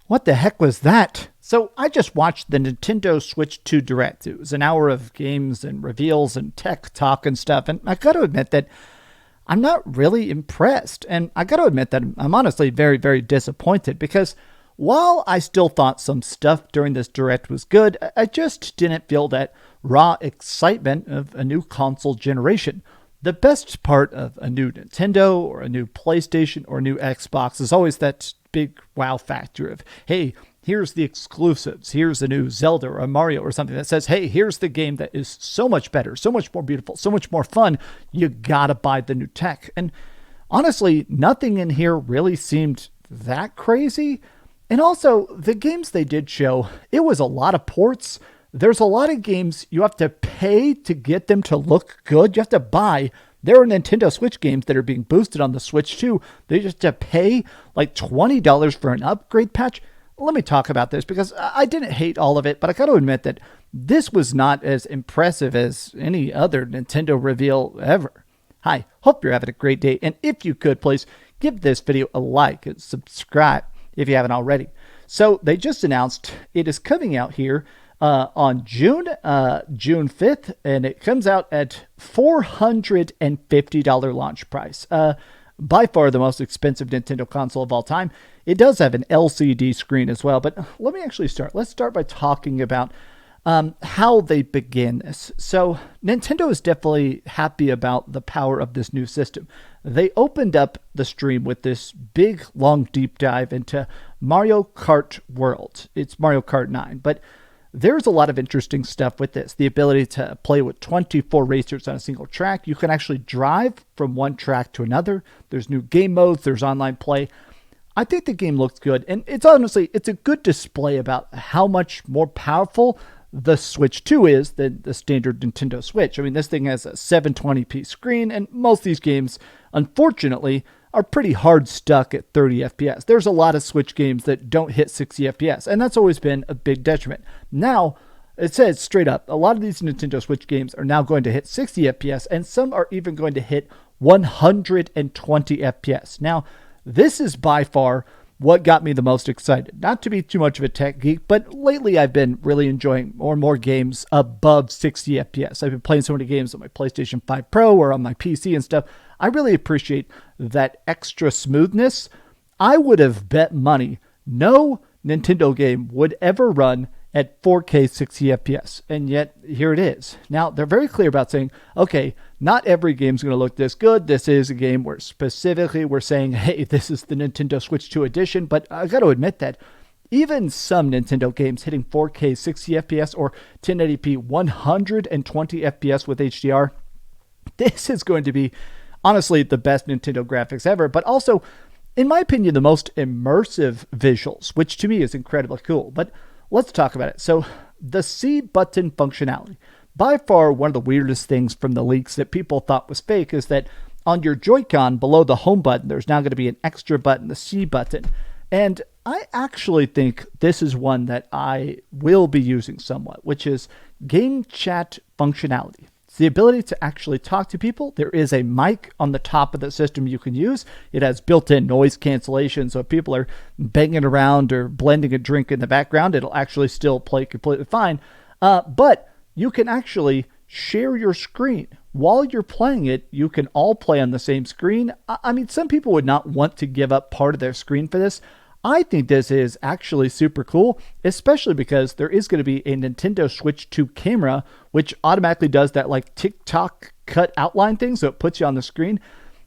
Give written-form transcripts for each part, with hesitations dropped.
What the heck was that? So I just watched the Nintendo Switch 2 Direct. It was an hour of games and reveals and tech talk and stuff. And I got to admit that I'm not really impressed. And I got to admit that I'm honestly very, very disappointed because while I still thought some stuff during this Direct was good, I just didn't feel that raw excitement of a new console generation. The best part of a new Nintendo or a new PlayStation or a new Xbox is always that big wow factor of, hey, here's the exclusives. Here's a new Zelda or a Mario or something that says, hey, here's the game that is so much better, so much more beautiful, so much more fun. You gotta buy the new tech. And honestly, nothing in here really seemed that crazy. And also, the games they did show, it was a lot of ports. There's a lot of games you have to pay to get them to look good. You have to buy. There are Nintendo Switch games that are being boosted on the Switch too. They just have to pay like $20 for an upgrade patch. Let me talk about this because I didn't hate all of it, but I got to admit that this was not as impressive as any other Nintendo reveal ever. Hi, hope you're having a great day. And if you could, please give this video a like and subscribe if you haven't already. So they just announced it is coming out here on June 5th, and it comes out at $450 launch price. By far the most expensive Nintendo console of all time. It does have an LCD screen as well, but let me actually start. Let's start by talking about how they begin this. So Nintendo is definitely happy about the power of this new system. They opened up the stream with this big, long, deep dive into Mario Kart World. It's Mario Kart 9, but there's a lot of interesting stuff with this. The ability to play with 24 racers on a single track. You can actually drive from one track to another. There's new game modes. There's online play. I think the game looks good. And it's a good display about how much more powerful the Switch 2 is than the standard Nintendo Switch. I mean, this thing has a 720p screen, and most of these games, unfortunately, are pretty hard stuck at 30 FPS. There's a lot of Switch games that don't hit 60 FPS, and that's always been a big detriment. Now, it says straight up, a lot of these Nintendo Switch games are now going to hit 60 FPS, and some are even going to hit 120 FPS. Now, this is by far what got me the most excited. Not to be too much of a tech geek, but lately I've been really enjoying more and more games above 60 FPS. I've been playing so many games on my PlayStation 5 Pro or on my PC and stuff. I really appreciate that extra smoothness. I would have bet money no Nintendo game would ever run at 4K 60 FPS, and yet here it is. Now, they're very clear about saying, okay, not every game's going to look this good. This is a game where specifically we're saying, hey, this is the Nintendo Switch 2 edition, but I got to admit that even some Nintendo games hitting 4K 60 FPS or 1080p 120 FPS with HDR, this is going to be honestly the best Nintendo graphics ever, but also, in my opinion, the most immersive visuals, which to me is incredibly cool. But let's talk about it. So the C button functionality, by far one of the weirdest things from the leaks that people thought was fake is that on your Joy-Con below the home button, there's now going to be an extra button, the C button. And I actually think this is one that I will be using somewhat, which is GameChat functionality. It's the ability to actually talk to people. There is a mic on the top of the system you can use. It has built-in noise cancellation, so if people are banging around or blending a drink in the background, it'll actually still play completely fine. But you can actually share your screen. While you're playing it, you can all play on the same screen. I mean, some people would not want to give up part of their screen for this. I think this is actually super cool, especially because there is going to be a Nintendo Switch 2 camera, which automatically does that like TikTok cut outline thing, so it puts you on the screen.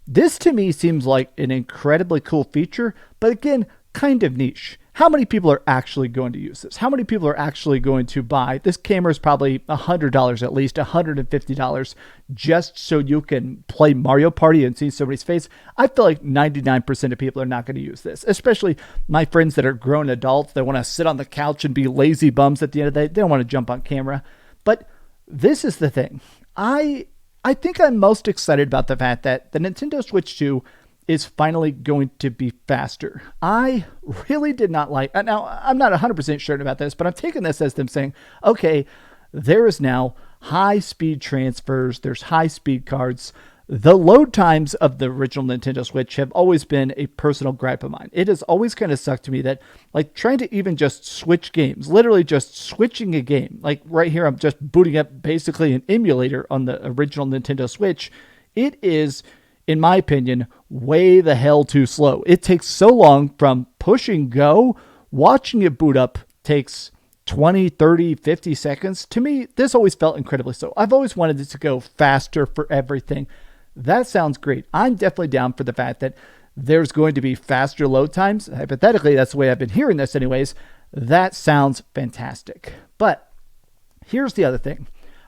This to me seems like an incredibly cool feature, but again, kind of niche. How many people are actually going to use this? How many people are actually going to buy? This camera is probably $100 at least, $150, just so you can play Mario Party and see somebody's face. I feel like 99% of people are not going to use this, especially my friends that are grown adults that want to sit on the couch and be lazy bums at the end of the day. They don't want to jump on camera. But this is the thing. I think I'm most excited about the fact that the Nintendo Switch 2 is finally going to be faster. I really did not like, now I'm not 100% sure about this, but I'm taking this as them saying, okay, there is now high speed transfers, there's high speed cards. The load times of the original Nintendo Switch have always been a personal gripe of mine. It has always kind of sucked to me that, like, trying to even just switch games, literally just switching a game, like right here, I'm just booting up basically an emulator on the original Nintendo Switch. It is, in my opinion, way the hell too slow. It takes so long from pushing go. Watching it boot up takes 20, 30, 50 seconds. To me, this always felt incredibly slow. I've always wanted it to go faster for everything. That sounds great. I'm definitely down for the fact that there's going to be faster load times. Hypothetically, that's the way I've been hearing this anyways. That sounds fantastic. But here's the other thing.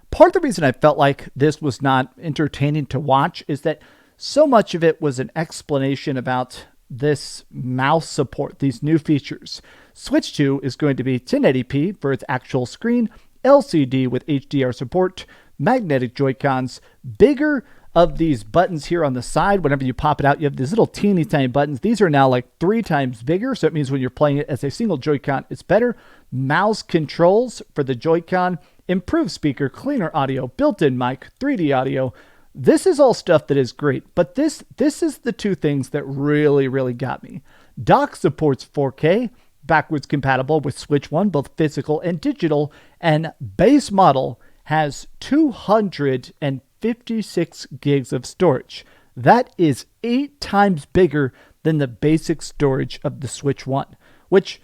Part of the reason I felt like this was not entertaining to watch is that so much of it was an explanation about this mouse support, these new features. Switch 2 is going to be 1080p for its actual screen, LCD with HDR support, magnetic Joy-Cons, bigger of these buttons here on the side. Whenever you pop it out, you have these little teeny tiny buttons. These are now like 3 times bigger, so it means when you're playing it as a single Joy-Con, it's better. Mouse controls for the Joy-Con, improved speaker, cleaner audio, built-in mic, 3D audio. This is all stuff that is great, but this is the two things that really, really got me. Dock supports 4K, backwards compatible with Switch 1, both physical and digital, and base model has 256 gigs of storage. That is 8 times bigger than the basic storage of the Switch 1, which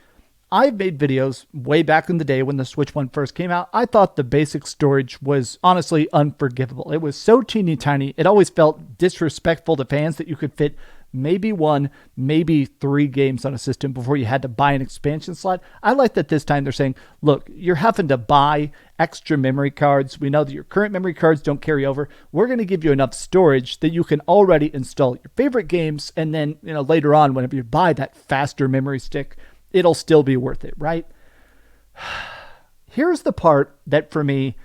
I've made videos way back in the day when the Switch 1 first came out. I thought the basic storage was honestly unforgivable. It was so teeny tiny. It always felt disrespectful to fans that you could fit maybe 1, maybe 3 games on a system before you had to buy an expansion slot. I like that this time they're saying, look, you're having to buy extra memory cards. We know that your current memory cards don't carry over. We're going to give you enough storage that you can already install your favorite games. And then, later on, whenever you buy that faster memory stick, it'll still be worth it, right? Here's the part that for me,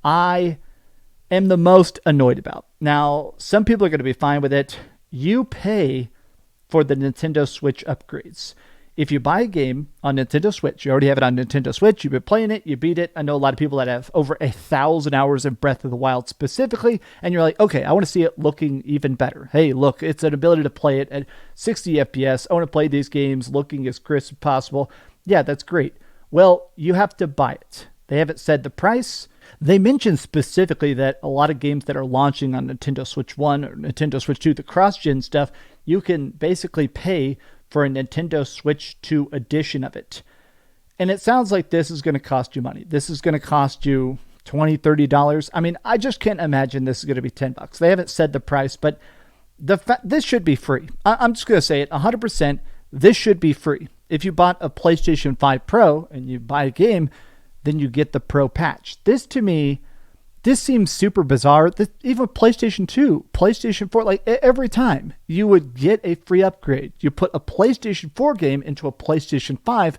I am the most annoyed about. Now, some people are going to be fine with it. You pay for the Nintendo Switch upgrades. If you buy a game on Nintendo Switch, you already have it on Nintendo Switch, you've been playing it, you beat it. I know a lot of people that have over 1,000 hours in Breath of the Wild specifically, and you're like, okay, I want to see it looking even better. Hey, look, it's an ability to play it at 60 FPS. I want to play these games looking as crisp as possible. Yeah, that's great. Well, you have to buy it. They haven't said the price. They mentioned specifically that a lot of games that are launching on Nintendo Switch 1 or Nintendo Switch 2, the cross-gen stuff, you can basically pay for a Nintendo Switch 2 edition of it. And it sounds like this is going to cost you money. This is going to cost you $20, $30. I mean, I just can't imagine this is going to be $10. They haven't said the price, but this should be free. I'm just going to say it 100%. This should be free. If you bought a PlayStation 5 Pro and you buy a game, then you get the Pro patch. This, to me, this seems super bizarre. Even PlayStation 2, PlayStation 4, like every time you would get a free upgrade, you put a PlayStation 4 game into a PlayStation 5,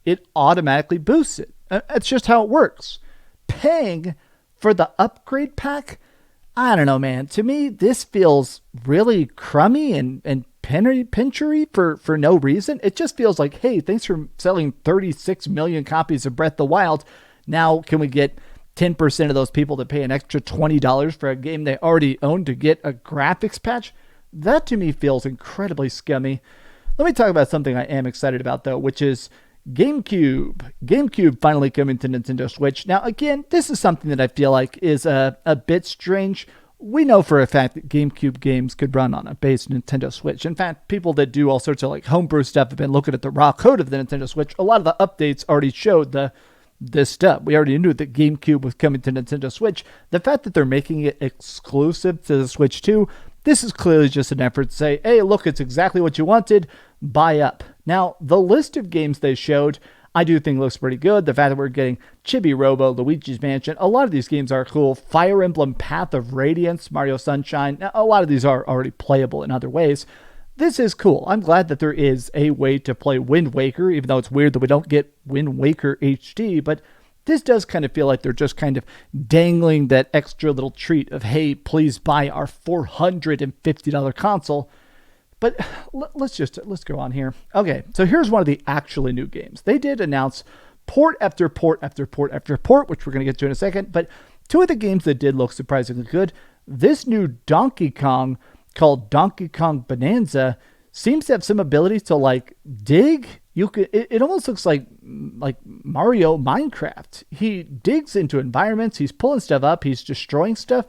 it automatically boosts it. That's just how it works. Paying for the upgrade pack, I don't know, man. To me, this feels really crummy and pinchery for no reason. It just feels like, hey, thanks for selling 36 million copies of Breath of the Wild. Now can we get 10% of those people to pay an extra $20 for a game they already own to get a graphics patch? That to me feels incredibly scummy. Let me talk about something I am excited about though, which is GameCube. GameCube finally coming to Nintendo Switch. Now again, this is something that I feel like is a bit strange. We know for a fact that GameCube games could run on a base Nintendo Switch. In fact, people that do all sorts of like homebrew stuff have been looking at the raw code of the Nintendo Switch. A lot of the updates already showed this stuff. We already knew that GameCube was coming to Nintendo Switch. The fact that they're making it exclusive to the Switch 2, this is clearly just an effort to say, hey, look, it's exactly what you wanted. Buy up. Now, the list of games they showed, I do think looks pretty good. The fact that we're getting Chibi Robo, Luigi's Mansion, a lot of these games are cool. Fire Emblem Path of Radiance, Mario Sunshine, now, a lot of these are already playable in other ways. This is cool. I'm glad that there is a way to play Wind Waker, even though it's weird that we don't get Wind Waker HD, but this does kind of feel like they're just kind of dangling that extra little treat of, hey, please buy our $450 console. But let's go on here. Okay, so here's one of the actually new games. They did announce port after port after port after port, which we're going to get to in a second. But two of the games that did look surprisingly good, this new Donkey Kong called Donkey Kong Bonanza seems to have some ability to like dig. It almost looks like Mario Minecraft. He digs into environments, he's pulling stuff up, he's destroying stuff.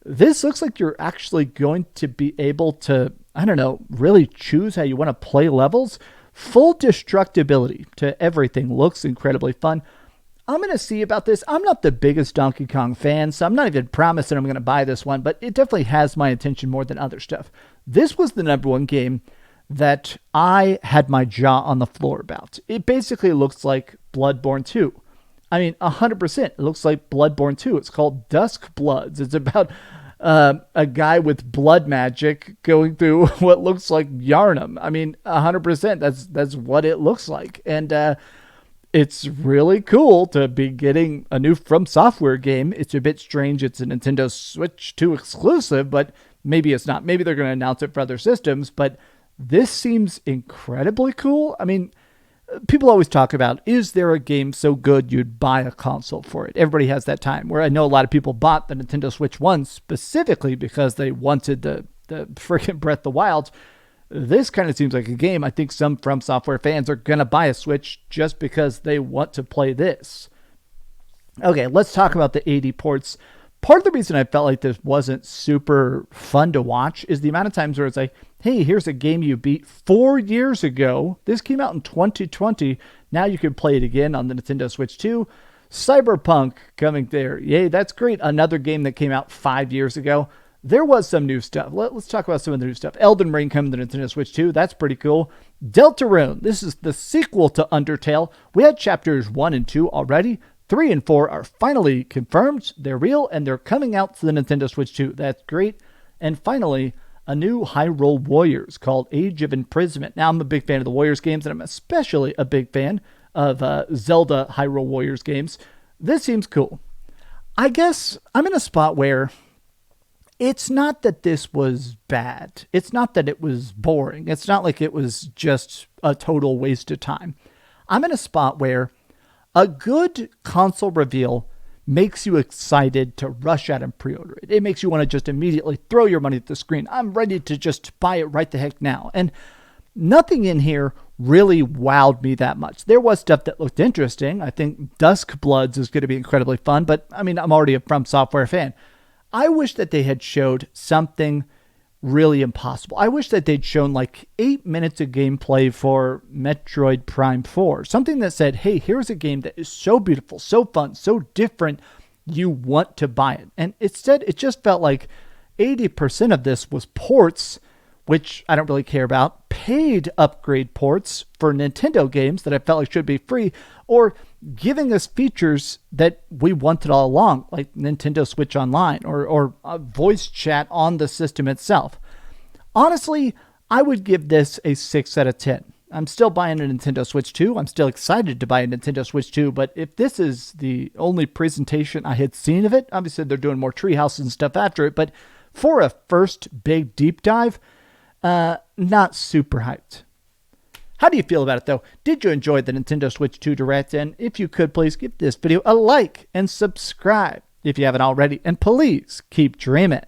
This looks like you're actually going to be able to, I don't know, really choose how you want to play levels. Full destructibility to everything looks incredibly fun. I'm going to see about this. I'm not the biggest Donkey Kong fan, so I'm not even promising I'm going to buy this one, but it definitely has my attention more than other stuff. This was the number one game that I had my jaw on the floor about. It basically looks like Bloodbourne 2. I mean, 100%. It looks like Bloodbourne 2. It's called Duskbloods. It's about a guy with blood magic going through what looks like Yarnum. I mean, 100%. That's what it looks like. And it's really cool to be getting a new Fromsoftware game. It's a bit strange. It's a Nintendo Switch 2 exclusive, but maybe it's not. Maybe they're going to announce it for other systems, but this seems incredibly cool. I mean, people always talk about, is there a game so good you'd buy a console for it? Everybody has that time where I know a lot of people bought the Nintendo Switch 1 specifically because they wanted the freaking Breath of the Wild. This kind of seems like a game I think some Fromsoftware fans are going to buy a Switch just because they want to play this. Okay, let's talk about the 80 ports. Part of the reason I felt like this wasn't super fun to watch is the amount of times where it's like, hey, here's a game you beat 4 years ago. This came out in 2020. Now you can play it again on the Nintendo Switch 2. Cyberpunk coming there. Yay, that's great. Another game that came out 5 years ago. There was some new stuff. Let's talk about some of the new stuff. Elden Ring coming to the Nintendo Switch 2. That's pretty cool. Deltarune. This is the sequel to Undertale. We had chapters 1 and 2 already. 3 and 4 are finally confirmed. They're real, and they're coming out to the Nintendo Switch 2. That's great. And finally, a new Hyrule Warriors called Age of Imprisonment. Now, I'm a big fan of the Warriors games, and I'm especially a big fan of Zelda Hyrule Warriors games. This seems cool. I guess I'm in a spot where it's not that this was bad. It's not that it was boring. It's not like it was just a total waste of time. I'm in a spot where a good console reveal makes you excited to rush out and pre-order it. It makes you want to just immediately throw your money at the screen. I'm ready to just buy it right the heck now. And nothing in here really wowed me that much. There was stuff that looked interesting. I think Duskbloods is going to be incredibly fun, but I mean, I'm already a Fromsoftware fan. I wish that they had showed something really impossible. I wish that they'd shown like 8 minutes of gameplay for Metroid Prime 4. Something that said, hey, here's a game that is so beautiful, so fun, so different, you want to buy it. And instead, it just felt like 80% of this was ports, which I don't really care about, paid upgrade ports for Nintendo games that I felt like should be free, or giving us features that we wanted all along, like Nintendo Switch Online or a voice chat on the system itself. Honestly, I would give this a 6 out of 10. I'm still buying a Nintendo Switch 2. I'm still excited to buy a Nintendo Switch 2, but if this is the only presentation I had seen of it, obviously they're doing more treehouses and stuff after it, but for a first big deep dive, not super hyped. How do you feel about it, though? Did you enjoy the Nintendo Switch 2 Direct? And if you could, please give this video a like and subscribe if you haven't already. And please keep dreaming.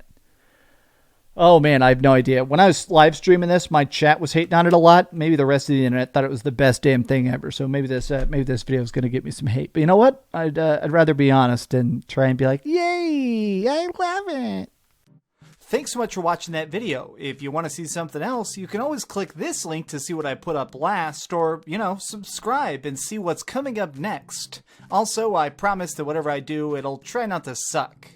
Oh, man, I have no idea. When I was live streaming this, my chat was hating on it a lot. Maybe the rest of the internet thought it was the best damn thing ever. So maybe this video is going to get me some hate. But you know what? I'd rather be honest and try and be like, yay, I love it. Thanks so much for watching that video. If you want to see something else, you can always click this link to see what I put up last, or, subscribe and see what's coming up next. Also, I promise that whatever I do, it'll try not to suck.